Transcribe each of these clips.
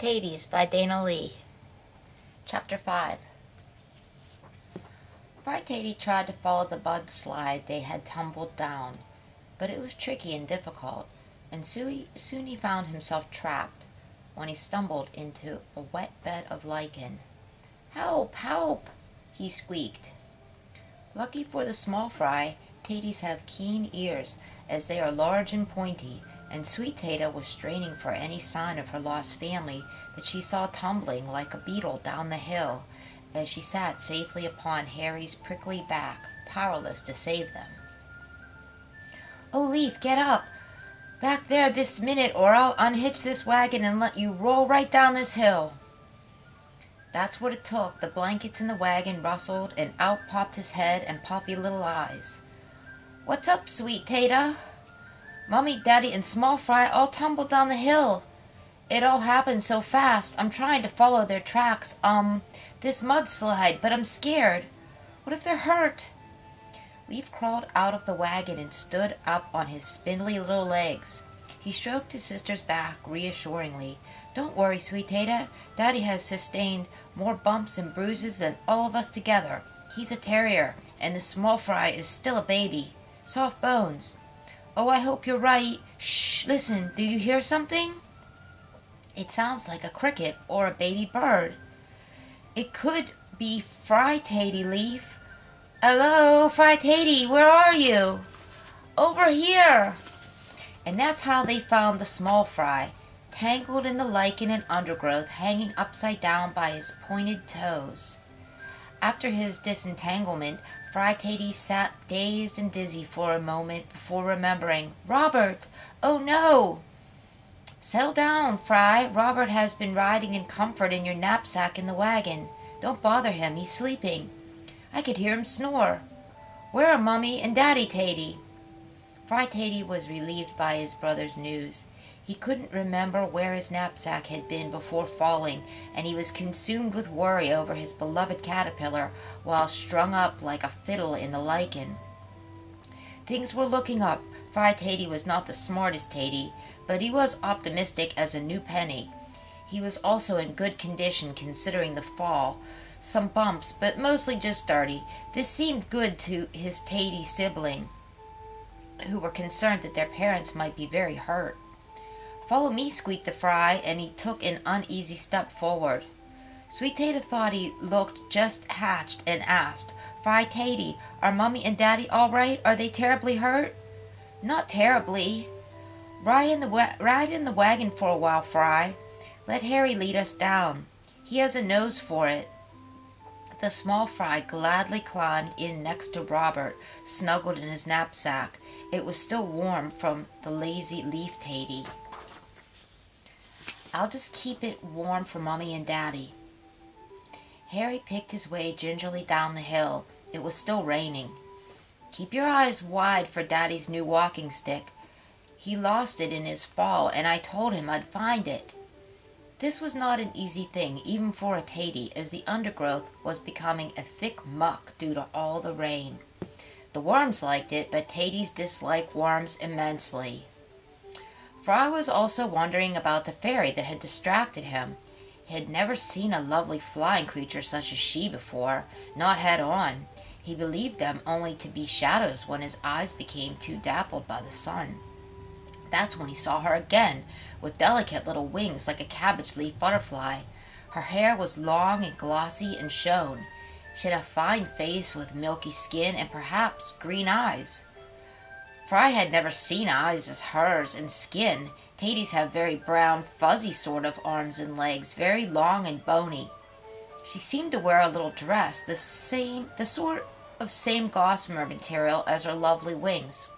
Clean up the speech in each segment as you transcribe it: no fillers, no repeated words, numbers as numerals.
Taties by Dana Lee. Chapter 5. Tatie tried to follow the mudslide they had tumbled down, but it was tricky and difficult, and soon he found himself trapped when he stumbled into a wet bed of lichen. "Help! Help!" he squeaked. Lucky for the small fry, Taties have keen ears, as they are large and pointy, and Sweet Tata was straining for any sign of her lost family that she saw tumbling like a beetle down the hill as she sat safely upon Harry's prickly back, powerless to save them. "Oh, Leaf, get up! Back there this minute, or I'll unhitch this wagon and let you roll right down this hill." That's what it took. The blankets in the wagon rustled, and out popped his head and puffy little eyes. "What's up, Sweet Tata?" "Mummy, Daddy, and Small Fry all tumbled down the hill. It all happened so fast. I'm trying to follow their tracks, this mudslide, but I'm scared. What if they're hurt?" Leaf crawled out of the wagon and stood up on his spindly little legs. He stroked his sister's back reassuringly. "Don't worry, Sweet Tata. Daddy has sustained more bumps and bruises than all of us together. He's a terrier, and the Small Fry is still a baby. Soft bones. Oh, I hope you're right. Shh, listen, do you hear something?" "It sounds like a cricket or a baby bird." "It could be Fry Tatie, Leaf." "Hello, Fry Tatie, where are you?" "Over here." And that's how they found the Small Fry, tangled in the lichen and undergrowth, hanging upside down by his pointed toes. After his disentanglement, Fry Tatie sat dazed and dizzy for a moment before remembering. "Robert! Oh no!" "Settle down, Fry. Robert has been riding in comfort in your knapsack in the wagon. Don't bother him. He's sleeping. I could hear him snore. Where are Mummy and Daddy Tatie?" Fry Tatie was relieved by his brother's news. He couldn't remember where his knapsack had been before falling, and he was consumed with worry over his beloved caterpillar while strung up like a fiddle in the lichen. Things were looking up. Fry Tatie was not the smartest Tatie, but he was optimistic as a new penny. He was also in good condition considering the fall. Some bumps, but mostly just dirty. This seemed good to his Tatie sibling, who were concerned that their parents might be very hurt. "Follow me," squeaked the Fry, and he took an uneasy step forward. Sweet Tata thought he looked just hatched and asked, "Fry Tatie, are Mummy and Daddy all right? Are they terribly hurt?" "Not terribly." Ride in the wagon for a while, Fry. Let Harry lead us down. He has a nose for it." The Small Fry gladly climbed in next to Robert, snuggled in his knapsack. It was still warm from the lazy Leaf Tatie. "I'll just keep it warm for Mummy and Daddy." Harry picked his way gingerly down the hill. It was still raining. "Keep your eyes wide for Daddy's new walking stick. He lost it in his fall, and I told him I'd find it." This was not an easy thing, even for a Tatie, as the undergrowth was becoming a thick muck due to all the rain. The worms liked it, but Taties dislike worms immensely. Fry was also wondering about the fairy that had distracted him. He had never seen a lovely flying creature such as she before, not head on. He believed them only to be shadows when his eyes became too dappled by the sun. That's when he saw her again, with delicate little wings like a cabbage leaf butterfly. Her hair was long and glossy and shone. She had a fine face with milky skin and perhaps green eyes. Fry had never seen eyes as hers and skin. Taties have very brown, fuzzy sort of arms and legs, very long and bony. She seemed to wear a little dress, the sort of same gossamer material as her lovely wings.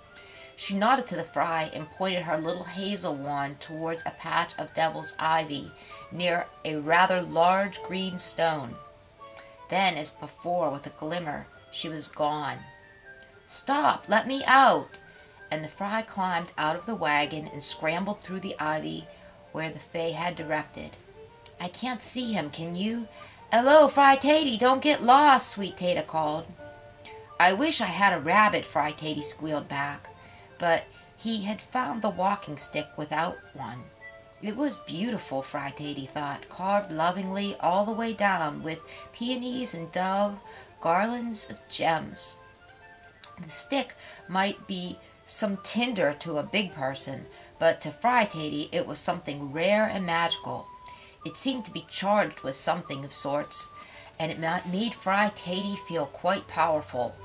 She nodded to the Fry and pointed her little hazel wand towards a patch of devil's ivy near a rather large green stone. Then, as before, with a glimmer, she was gone. "Stop! Let me out!" And the Fry climbed out of the wagon and scrambled through the ivy where the Fae had directed. "I can't see him, can you?" "Hello, Fry Tatie, don't get lost," Sweet Tata called. "I wish I had a rabbit," Fry Tatie squealed back, but he had found the walking stick without one. It was beautiful, Fry Taty thought, carved lovingly all the way down with peonies and dove, garlands of gems. The stick might be some tinder to a big person, but to Fry Taty it was something rare and magical. It seemed to be charged with something of sorts, and it made Fry Taty feel quite powerful.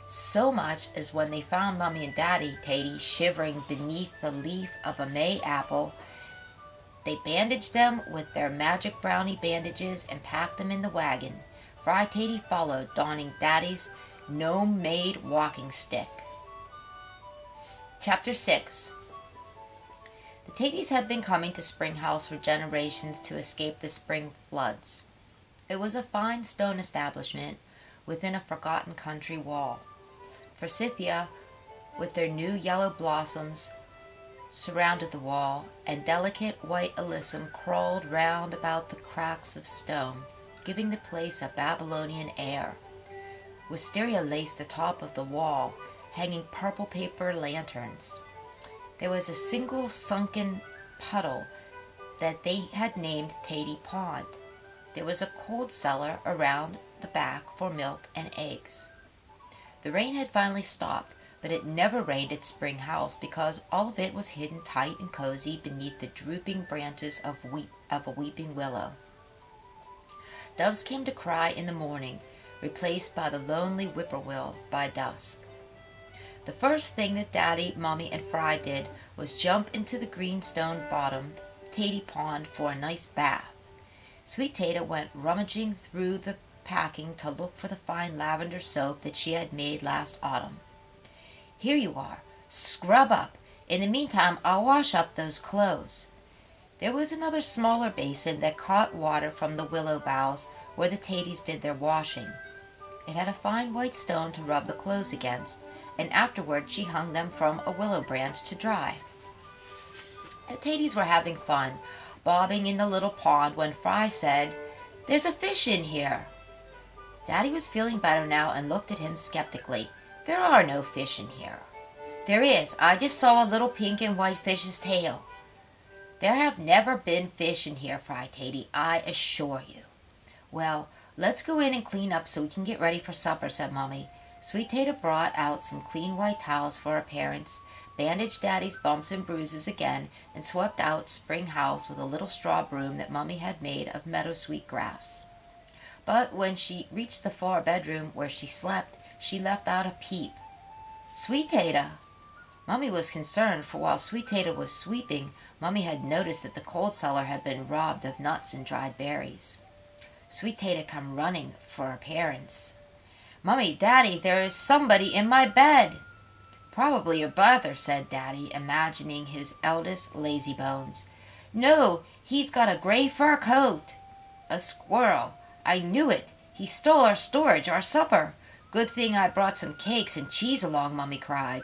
So much as when they found Mummy and Daddy Taty shivering beneath the leaf of a May apple, they bandaged them with their magic brownie bandages and packed them in the wagon. Fry Taty followed, donning Daddy's gnome-made walking stick. Chapter 6. The Taties had been coming to Spring House for generations to escape the spring floods. It was a fine stone establishment within a forgotten country wall. Forsythia, with their new yellow blossoms, surrounded the wall, and delicate white alyssum crawled round about the cracks of stone, giving the place a Babylonian air. Wisteria laced the top of the wall, hanging purple paper lanterns. There was a single sunken puddle that they had named Taty Pond. There was a cold cellar around the back for milk and eggs. The rain had finally stopped, but it never rained at Spring House because all of it was hidden tight and cozy beneath the drooping branches of a weeping willow. Doves came to cry in the morning, replaced by the lonely whippoorwill by dusk. The first thing that Daddy, Mummy, and Fry did was jump into the greenstone-bottomed Taty Pond for a nice bath. Sweet Tata went rummaging through the packing to look for the fine lavender soap that she had made last autumn. "Here you are. Scrub up. In the meantime, I'll wash up those clothes." There was another smaller basin that caught water from the willow boughs where the Taties did their washing. It had a fine white stone to rub the clothes against, and afterward she hung them from a willow branch to dry. The Taties were having fun, bobbing in the little pond when Fry said, "There's a fish in here." Daddy was feeling better now and looked at him skeptically. "There are no fish in here." "There is. I just saw a little pink and white fish's tail." "There have never been fish in here, Fry Taty, I assure you." "Well, let's go in and clean up so we can get ready for supper," said Mummy. Sweet Tata brought out some clean white towels for her parents, bandaged Daddy's bumps and bruises again, and swept out Spring House with a little straw broom that Mummy had made of meadow sweet grass. But when she reached the far bedroom where she slept, she left out a peep. "Sweet Tata!" Mummy was concerned, for while Sweet Tata was sweeping, Mummy had noticed that the cold cellar had been robbed of nuts and dried berries. Sweet Tata come running for her parents. "Mummy, Daddy, there is somebody in my bed." "Probably your brother," said Daddy, imagining his eldest lazybones. "No, he's got a gray fur coat." "A squirrel. I knew it. He stole our storage, our supper. Good thing I brought some cakes and cheese along," Mummy cried.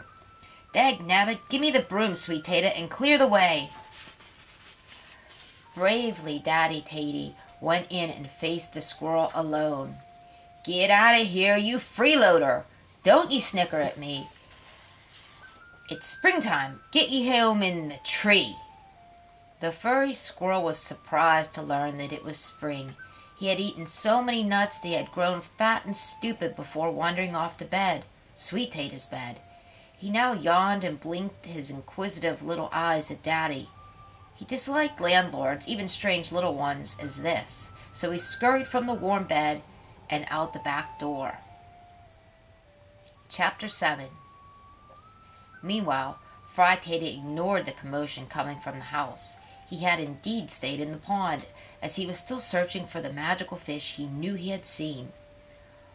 "Dag-nabbit, give me the broom, Sweet Tata, and clear the way." Bravely, Daddy Taty went in and faced the squirrel alone. "Get out of here, you freeloader! Don't ye snicker at me. It's springtime. Get ye home in the tree." The furry squirrel was surprised to learn that it was spring. He had eaten so many nuts that he had grown fat and stupid before wandering off to bed, Sweet Tata's bed. He now yawned and blinked his inquisitive little eyes at Daddy. He disliked landlords, even strange little ones as this, so he scurried from the warm bed and out the back door. Chapter 7. Meanwhile, Fry Taty ignored the commotion coming from the house. He had indeed stayed in the pond, as he was still searching for the magical fish he knew he had seen.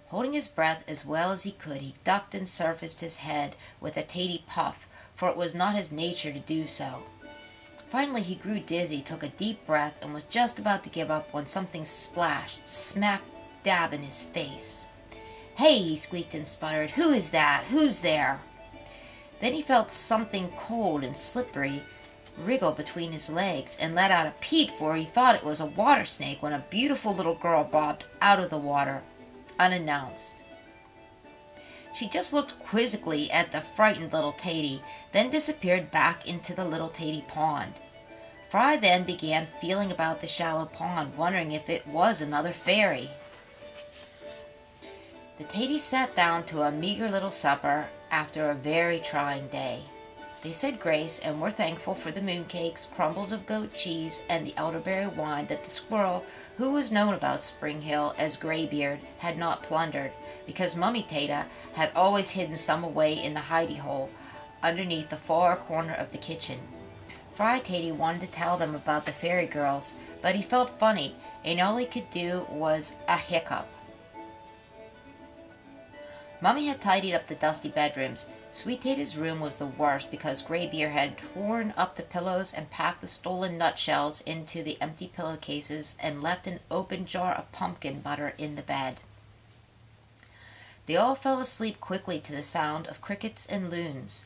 Holding his breath as well as he could, he ducked and surfaced his head with a Taty puff, for it was not his nature to do so. Finally he grew dizzy, took a deep breath, and was just about to give up when something splashed smack dab in his face. "Hey!" he squeaked and sputtered. "Who is that? Who's there?" Then he felt something cold and slippery wriggle between his legs and let out a peep, for he thought it was a water snake when a beautiful little girl bobbed out of the water, unannounced. She just looked quizzically at the frightened little Taty, then disappeared back into the little Taty pond. Fry then began feeling about the shallow pond, wondering if it was another fairy. The Taties sat down to a meager little supper after a very trying day. They said grace and were thankful for the mooncakes, crumbles of goat cheese, and the elderberry wine that the squirrel, who was known about Spring Hill as Graybeard, had not plundered, because Mummy Tata had always hidden some away in the hidey hole underneath the far corner of the kitchen. Fry Taty wanted to tell them about the fairy girls, but he felt funny, and all he could do was a hiccup. Mummy had tidied up the dusty bedrooms. Sweet Tata's room was the worst because Graybeard had torn up the pillows and packed the stolen nutshells into the empty pillowcases and left an open jar of pumpkin butter in the bed. They all fell asleep quickly to the sound of crickets and loons.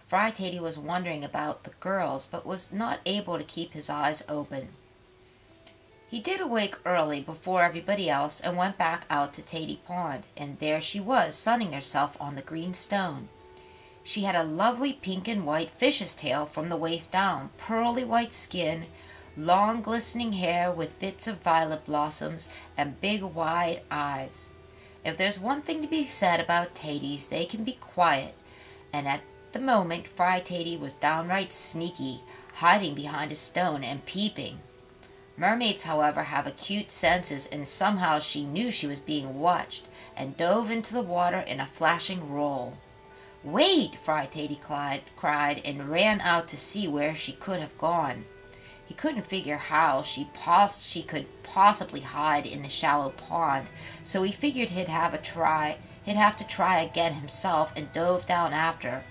Fry Taty was wondering about the girls, but was not able to keep his eyes open. He did awake early before everybody else and went back out to Taty Pond, and there she was, sunning herself on the green stone. She had a lovely pink and white fish's tail from the waist down, pearly white skin, long glistening hair with bits of violet blossoms, and big wide eyes. If there's one thing to be said about Taties, they can be quiet, and at the moment Fry Taty was downright sneaky, hiding behind a stone and peeping. Mermaids, however, have acute senses, and somehow she knew she was being watched, and dove into the water in a flashing roll. "Wait!" Fry Taty cried, and ran out to see where she could have gone. He couldn't figure how she could possibly hide in the shallow pond, so he figured he'd have to try again himself, and dove down after her.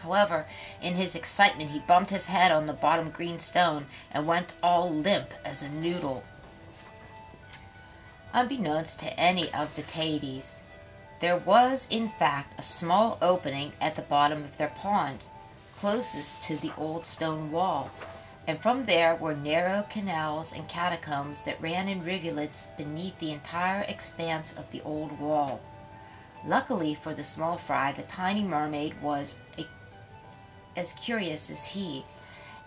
However, in his excitement, he bumped his head on the bottom green stone and went all limp as a noodle. Unbeknownst to any of the Taties, there was, in fact, a small opening at the bottom of their pond, closest to the old stone wall, and from there were narrow canals and catacombs that ran in rivulets beneath the entire expanse of the old wall. Luckily for the small fry, the tiny mermaid was as curious as he,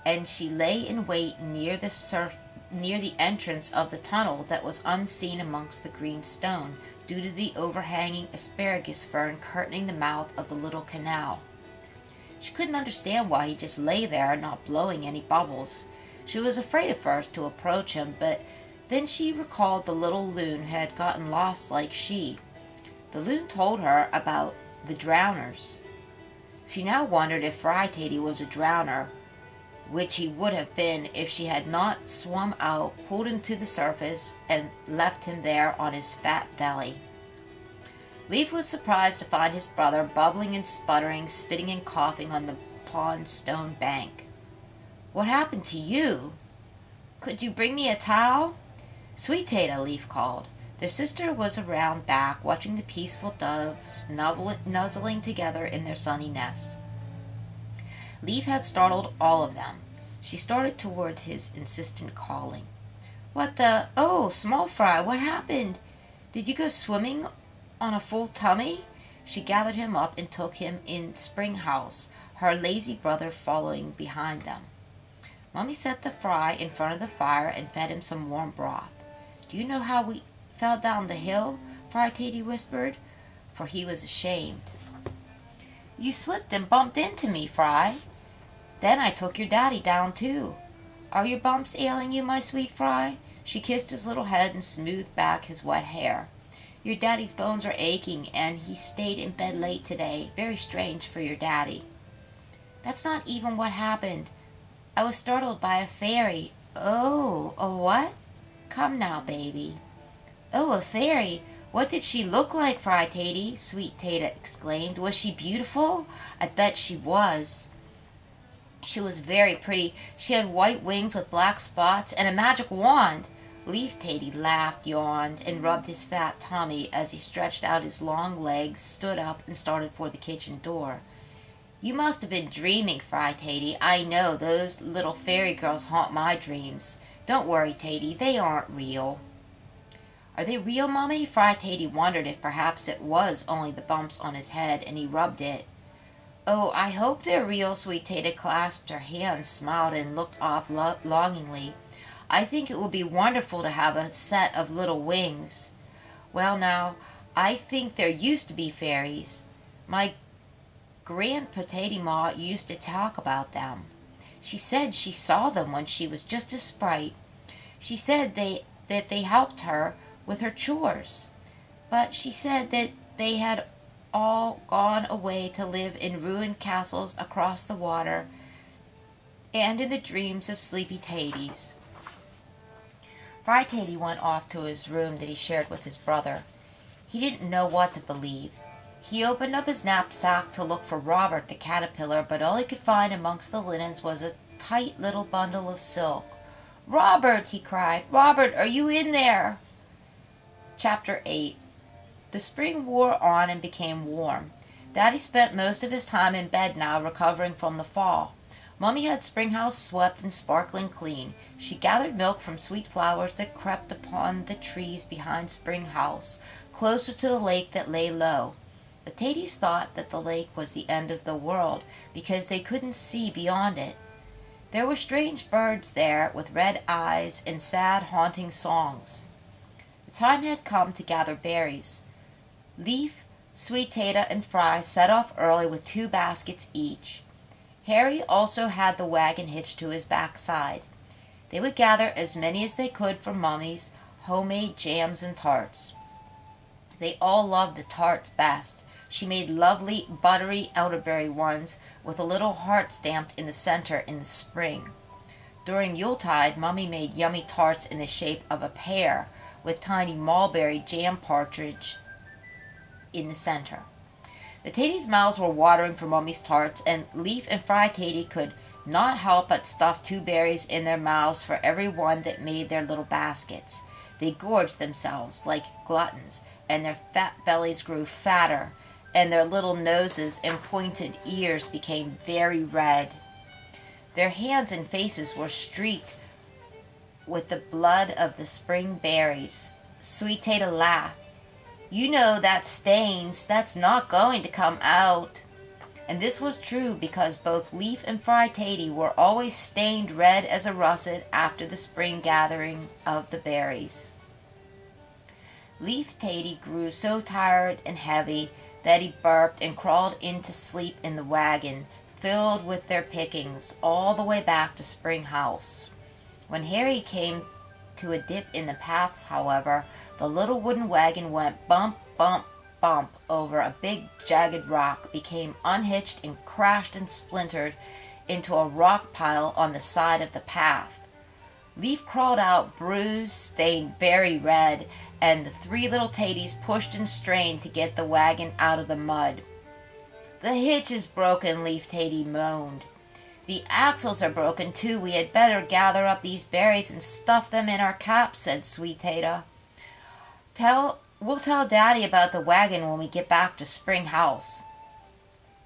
and she lay in wait near the entrance of the tunnel that was unseen amongst the green stone, due to the overhanging asparagus fern curtaining the mouth of the little canal. She couldn't understand why he just lay there, not blowing any bubbles. She was afraid at first to approach him, but then she recalled the little loon had gotten lost like she. The loon told her about the drowners. She now wondered if Fry Taty was a drowner, which he would have been if she had not swum out, pulled him to the surface, and left him there on his fat belly. Leaf was surprised to find his brother bubbling and sputtering, spitting and coughing on the pond stone bank. "What happened to you? Could you bring me a towel?" "Sweet Tata," Leaf called. Their sister was around back, watching the peaceful doves nuzzling together in their sunny nest. Leaf had startled all of them. She started toward his insistent calling. "What the— Oh, Small Fry, what happened? Did you go swimming on a full tummy?" She gathered him up and took him in Spring House, her lazy brother following behind them. Mummy set the fry in front of the fire and fed him some warm broth. "Do you know how we fell down the hill?" Fry Taty whispered, for he was ashamed. "You slipped and bumped into me, Fry. Then I took your daddy down too. Are your bumps ailing you, my sweet Fry?" She kissed his little head and smoothed back his wet hair. "Your daddy's bones are aching, and he stayed in bed late today. Very strange for your daddy." "That's not even what happened. I was startled by a fairy." "Oh, a what? Come now, baby." "Oh, a fairy. What did she look like, Fry Taty?" Sweet Tata exclaimed. "Was she beautiful?" "I bet she was." "She was very pretty. She had white wings with black spots and a magic wand." Leaf Taty laughed, yawned, and rubbed his fat tummy as he stretched out his long legs, stood up, and started for the kitchen door. "You must have been dreaming, Fry Taty. I know those little fairy girls haunt my dreams. Don't worry, Taty, they aren't real." "Are they real, Mummy?" Fry Taty wondered if perhaps it was only the bumps on his head, and he rubbed it. "Oh, I hope they're real." Sweet Tata clasped her hands, smiled, and looked off longingly. "I think it would be wonderful to have a set of little wings." "Well, now, I think there used to be fairies. My grandpotato-ma used to talk about them. She said she saw them when she was just a sprite. She said that they helped her with her chores. But she said that they had all gone away to live in ruined castles across the water and in the dreams of sleepy Taties." Fry Tatey went off to his room that he shared with his brother. He didn't know what to believe. He opened up his knapsack to look for Robert the caterpillar, but all he could find amongst the linens was a tight little bundle of silk. "Robert!" he cried. "Robert, are you in there?" Chapter 8. The spring wore on and became warm. Daddy spent most of his time in bed now, recovering from the fall. Mummy had Spring House swept and sparkling clean. She gathered milk from sweet flowers that crept upon the trees behind Spring House, closer to the lake that lay low. The Taties thought that the lake was the end of the world, because they couldn't see beyond it. There were strange birds there, with red eyes and sad, haunting songs. The time had come to gather berries. Leaf, Sweet Tata, and Fry set off early with 2 baskets each. Harry also had the wagon hitched to his backside. They would gather as many as they could for Mummy's homemade jams and tarts. They all loved the tarts best. She made lovely, buttery elderberry ones with a little heart stamped in the center in the spring. During Yuletide, Mummy made yummy tarts in the shape of a pear with tiny mulberry jam partridge in the center. The Taties' mouths were watering for Mummy's tarts, and Leaf and Fry Tatey could not help but stuff 2 berries in their mouths for every one that made their little baskets. They gorged themselves like gluttons, and their fat bellies grew fatter, and their little noses and pointed ears became very red. Their hands and faces were streaked with the blood of the spring berries. Sweet Tata laughed. "You know that stains. That's not going to come out." And this was true because both Leaf and Fry Tatey were always stained red as a russet after the spring gathering of the berries. Leaf Tatey grew so tired and heavy that he burped and crawled into sleep in the wagon, filled with their pickings, all the way back to Spring House. When Harry came to a dip in the path, however, the little wooden wagon went bump, bump, bump over a big jagged rock, became unhitched, and crashed and splintered into a rock pile on the side of the path. Leaf crawled out, bruised, stained very red, and the 3 little Taties pushed and strained to get the wagon out of the mud. "The hitch is broken," Leaf Tatey moaned. "The axles are broken too. We had better gather up these berries and stuff them in our caps," said Sweet Tata. We'll tell Daddy about the wagon when we get back to Spring House."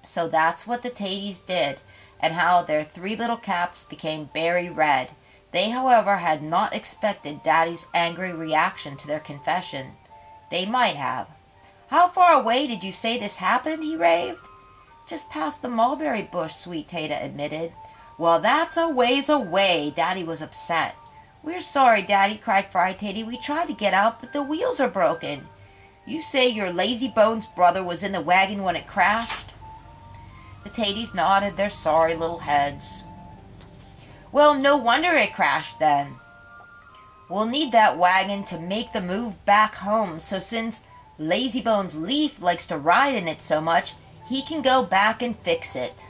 So that's what the Taties did, and how their 3 little caps became berry red. They, however, had not expected Daddy's angry reaction to their confession. They might have. "How far away did you say this happened?" he raved. "Just past the mulberry bush," Sweet Tata admitted. "Well, that's a ways away." Daddy was upset. "We're sorry, Daddy," cried Fry Tatey. "We tried to get out, but the wheels are broken." "You say your lazy bones brother was in the wagon when it crashed?" The Taties nodded their sorry little heads. "Well, no wonder it crashed then. We'll need that wagon to make the move back home, so since Lazybones Leaf likes to ride in it so much, he can go back and fix it."